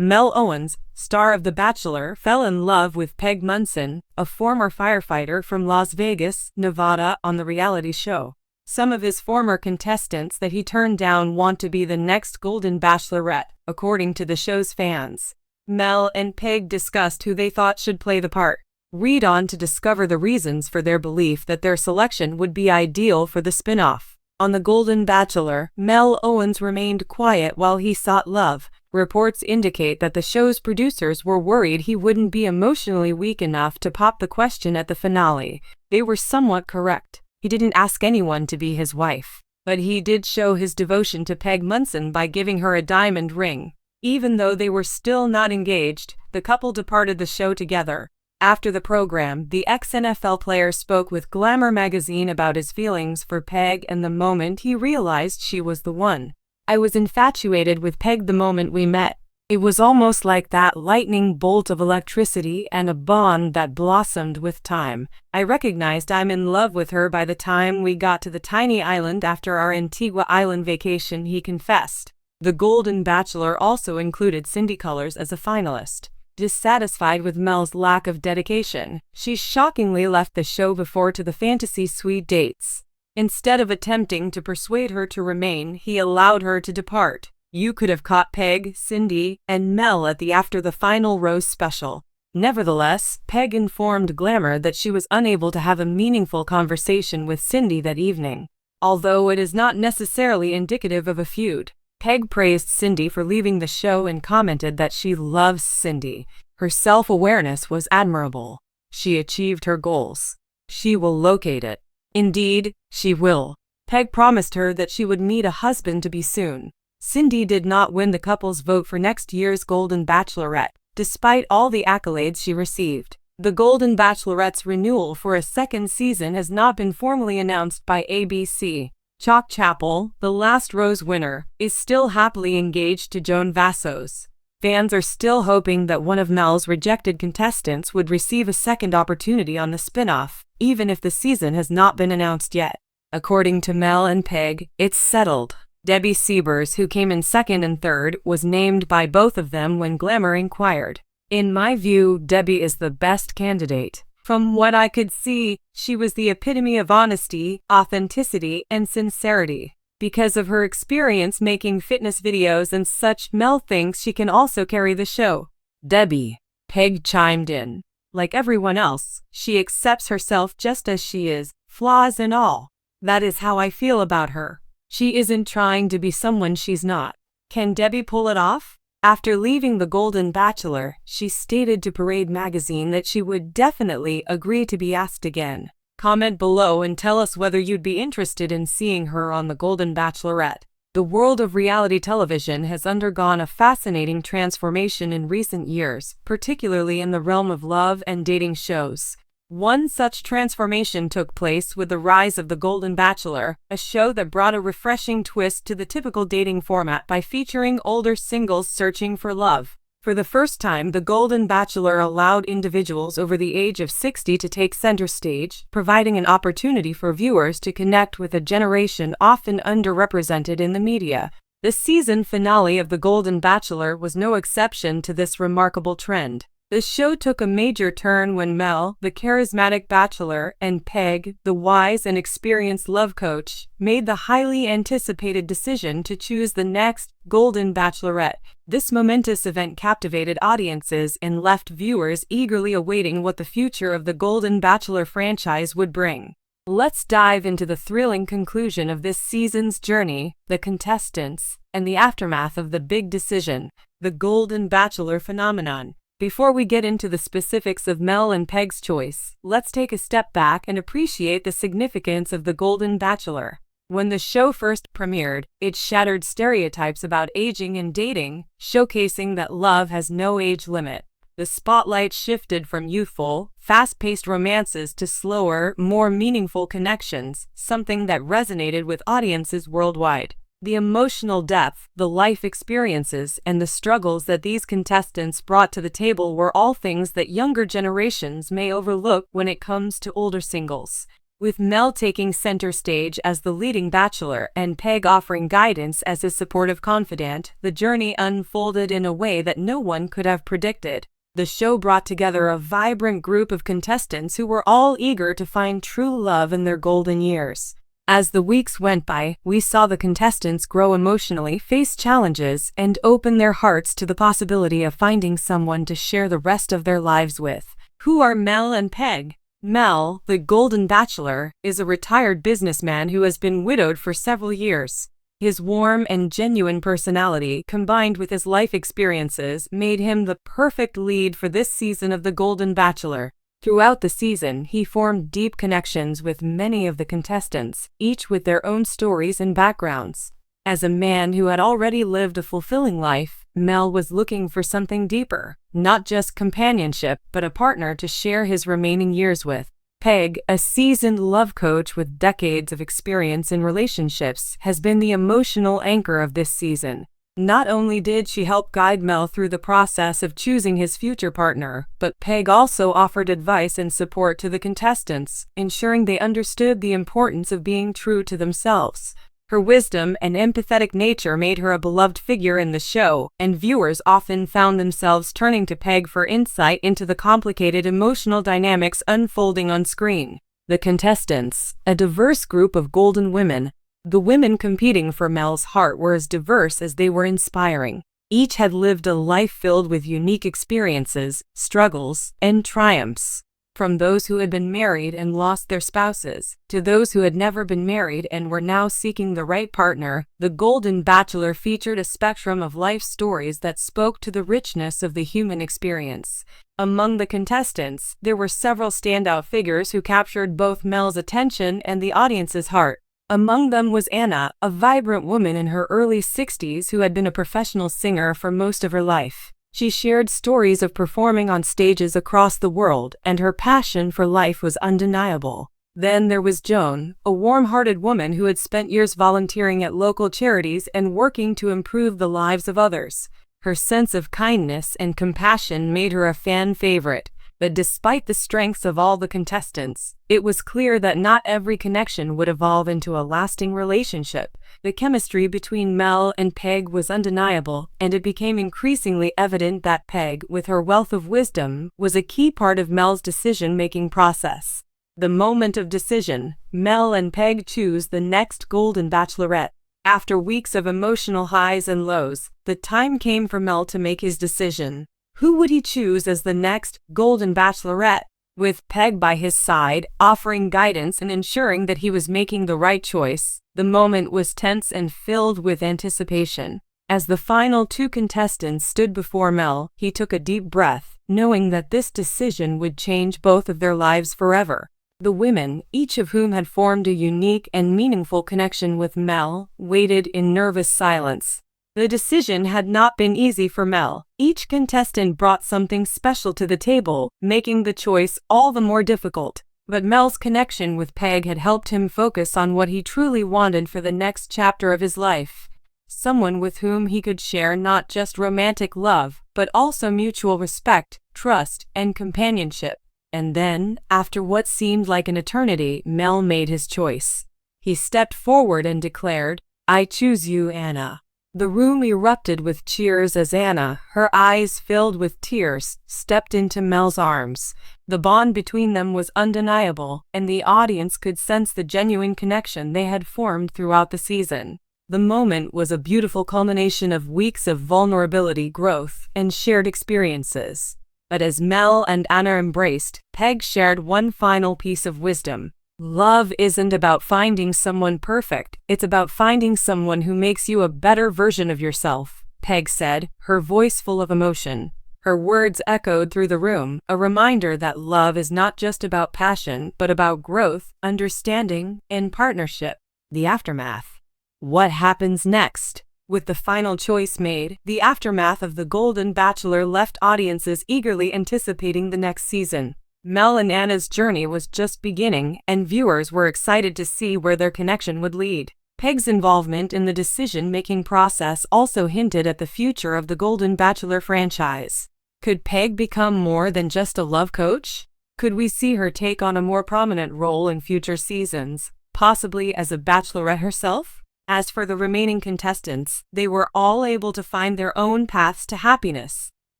Mel Owens, star of The Bachelor, fell in love with Peg Munson, a former firefighter from Las Vegas, Nevada, on the reality show. Some of his former contestants that he turned down want to be the next Golden Bachelorette, according to the show's fans. Mel and Peg discussed who they thought should play the part. Read on to discover the reasons for their belief that their selection would be ideal for the spin-off. On The Golden Bachelor, Mel Owens remained quiet while he sought love. Reports indicate that the show's producers were worried he wouldn't be emotionally weak enough to pop the question at the finale. They were somewhat correct. He didn't ask anyone to be his wife, but he did show his devotion to Peg Munson by giving her a diamond ring. Even though they were still not engaged, the couple departed the show together. After the program, the ex-NFL player spoke with Glamour magazine about his feelings for Peg and the moment he realized she was the one. "I was infatuated with Peg the moment we met. It was almost like that lightning bolt of electricity and a bond that blossomed with time. I recognized I'm in love with her by the time we got to the tiny island after our Antigua Island vacation," he confessed. The Golden Bachelor also included Cindy Colors as a finalist. Dissatisfied with Mel's lack of dedication, she shockingly left the show before the fantasy suite dates. Instead of attempting to persuade her to remain, he allowed her to depart. You could have caught Peg, Cindy, and Mel at the After the Final Rose special. Nevertheless, Peg informed Glamour that she was unable to have a meaningful conversation with Cindy that evening. Although it is not necessarily indicative of a feud, Peg praised Cindy for leaving the show and commented that she loves Cindy. Her self-awareness was admirable. She achieved her goals. She will locate it. Indeed, she will. Peg promised her that she would meet a husband to be soon. Cindy did not win the couple's vote for next year's Golden Bachelorette, despite all the accolades she received. The Golden Bachelorette's renewal for a second season has not been formally announced by ABC. Chalk Chapel, the last Rose winner, is still happily engaged to Joan Vassos. Fans are still hoping that one of Mel's rejected contestants would receive a second opportunity on the spin-off, even if the season has not been announced yet. According to Mel and Peg, it's settled. Debbie Siebers, who came in second and third, was named by both of them when Glamour inquired. "In my view, Debbie is the best candidate. From what I could see, she was the epitome of honesty, authenticity, and sincerity. Because of her experience making fitness videos and such, Mel thinks she can also carry the show." Debbie, Peg chimed in. "Like everyone else, she accepts herself just as she is, flaws and all. That is how I feel about her. She isn't trying to be someone she's not. Can Debbie pull it off?" After leaving The Golden Bachelor, she stated to Parade magazine that she would definitely agree to be asked again. Comment below and tell us whether you'd be interested in seeing her on The Golden Bachelorette. The world of reality television has undergone a fascinating transformation in recent years, particularly in the realm of love and dating shows. One such transformation took place with the rise of The Golden Bachelor, a show that brought a refreshing twist to the typical dating format by featuring older singles searching for love. For the first time, The Golden Bachelor allowed individuals over the age of 60 to take center stage, providing an opportunity for viewers to connect with a generation often underrepresented in the media. The season finale of The Golden Bachelor was no exception to this remarkable trend. The show took a major turn when Mel, the charismatic bachelor, and Peg, the wise and experienced love coach, made the highly anticipated decision to choose the next Golden Bachelorette. This momentous event captivated audiences and left viewers eagerly awaiting what the future of the Golden Bachelor franchise would bring. Let's dive into the thrilling conclusion of this season's journey, the contestants, and the aftermath of the big decision, the Golden Bachelor phenomenon. Before we get into the specifics of Mel and Peg's choice, let's take a step back and appreciate the significance of The Golden Bachelor. When the show first premiered, it shattered stereotypes about aging and dating, showcasing that love has no age limit. The spotlight shifted from youthful, fast-paced romances to slower, more meaningful connections, something that resonated with audiences worldwide. The emotional depth, the life experiences, and the struggles that these contestants brought to the table were all things that younger generations may overlook when it comes to older singles. With Mel taking center stage as the leading bachelor and Peg offering guidance as his supportive confidant, the journey unfolded in a way that no one could have predicted. The show brought together a vibrant group of contestants who were all eager to find true love in their golden years. As the weeks went by, we saw the contestants grow emotionally, face challenges, and open their hearts to the possibility of finding someone to share the rest of their lives with. Who are Mel and Peg? Mel, the Golden Bachelor, is a retired businessman who has been widowed for several years. His warm and genuine personality, combined with his life experiences, made him the perfect lead for this season of The Golden Bachelor. Throughout the season, he formed deep connections with many of the contestants, each with their own stories and backgrounds. As a man who had already lived a fulfilling life, Mel was looking for something deeper, not just companionship, but a partner to share his remaining years with. Peg, a seasoned love coach with decades of experience in relationships, has been the emotional anchor of this season. Not only did she help guide Mel through the process of choosing his future partner, but Peg also offered advice and support to the contestants, ensuring they understood the importance of being true to themselves. Her wisdom and empathetic nature made her a beloved figure in the show, and viewers often found themselves turning to Peg for insight into the complicated emotional dynamics unfolding on screen. The contestants, a diverse group of golden women. The women competing for Mel's heart were as diverse as they were inspiring. Each had lived a life filled with unique experiences, struggles, and triumphs. From those who had been married and lost their spouses, to those who had never been married and were now seeking the right partner, The Golden Bachelor featured a spectrum of life stories that spoke to the richness of the human experience. Among the contestants, there were several standout figures who captured both Mel's attention and the audience's heart. Among them was Anna, a vibrant woman in her early 60s who had been a professional singer for most of her life. She shared stories of performing on stages across the world, and her passion for life was undeniable. Then there was Joan, a warm-hearted woman who had spent years volunteering at local charities and working to improve the lives of others. Her sense of kindness and compassion made her a fan favorite. But despite the strengths of all the contestants, it was clear that not every connection would evolve into a lasting relationship. The chemistry between Mel and Peg was undeniable, and it became increasingly evident that Peg, with her wealth of wisdom, was a key part of Mel's decision-making process. The moment of decision, Mel and Peg choose the next Golden Bachelorette. After weeks of emotional highs and lows, the time came for Mel to make his decision. Who would he choose as the next Golden Bachelorette? With Peg by his side, offering guidance and ensuring that he was making the right choice, the moment was tense and filled with anticipation. As the final two contestants stood before Mel, he took a deep breath, knowing that this decision would change both of their lives forever. The women, each of whom had formed a unique and meaningful connection with Mel, waited in nervous silence. The decision had not been easy for Mel. Each contestant brought something special to the table, making the choice all the more difficult. But Mel's connection with Peg had helped him focus on what he truly wanted for the next chapter of his life. Someone with whom he could share not just romantic love, but also mutual respect, trust, and companionship. And then, after what seemed like an eternity, Mel made his choice. He stepped forward and declared, "I choose you, Anna." The room erupted with cheers as Anna, her eyes filled with tears, stepped into Mel's arms. The bond between them was undeniable, and the audience could sense the genuine connection they had formed throughout the season. The moment was a beautiful culmination of weeks of vulnerability, growth, and shared experiences. But as Mel and Anna embraced, Peg shared one final piece of wisdom. Love isn't about finding someone perfect, it's about finding someone who makes you a better version of yourself, Peg said, her voice full of emotion. Her words echoed through the room, a reminder that love is not just about passion, but about growth, understanding, and partnership. The aftermath. What happens next? With the final choice made, the aftermath of The Golden Bachelor left audiences eagerly anticipating the next season. Mel and Anna's journey was just beginning, and viewers were excited to see where their connection would lead. Peg's involvement in the decision-making process also hinted at the future of the Golden Bachelor franchise. Could Peg become more than just a love coach? Could we see her take on a more prominent role in future seasons, possibly as a Bachelorette herself? As for the remaining contestants, they were all able to find their own paths to happiness.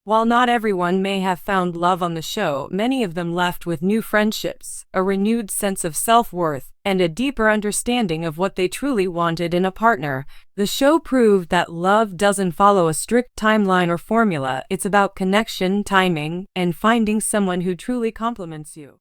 While not everyone may have found love on the show, many of them left with new friendships, a renewed sense of self-worth, and a deeper understanding of what they truly wanted in a partner. The show proved that love doesn't follow a strict timeline or formula. It's about connection, timing, and finding someone who truly complements you.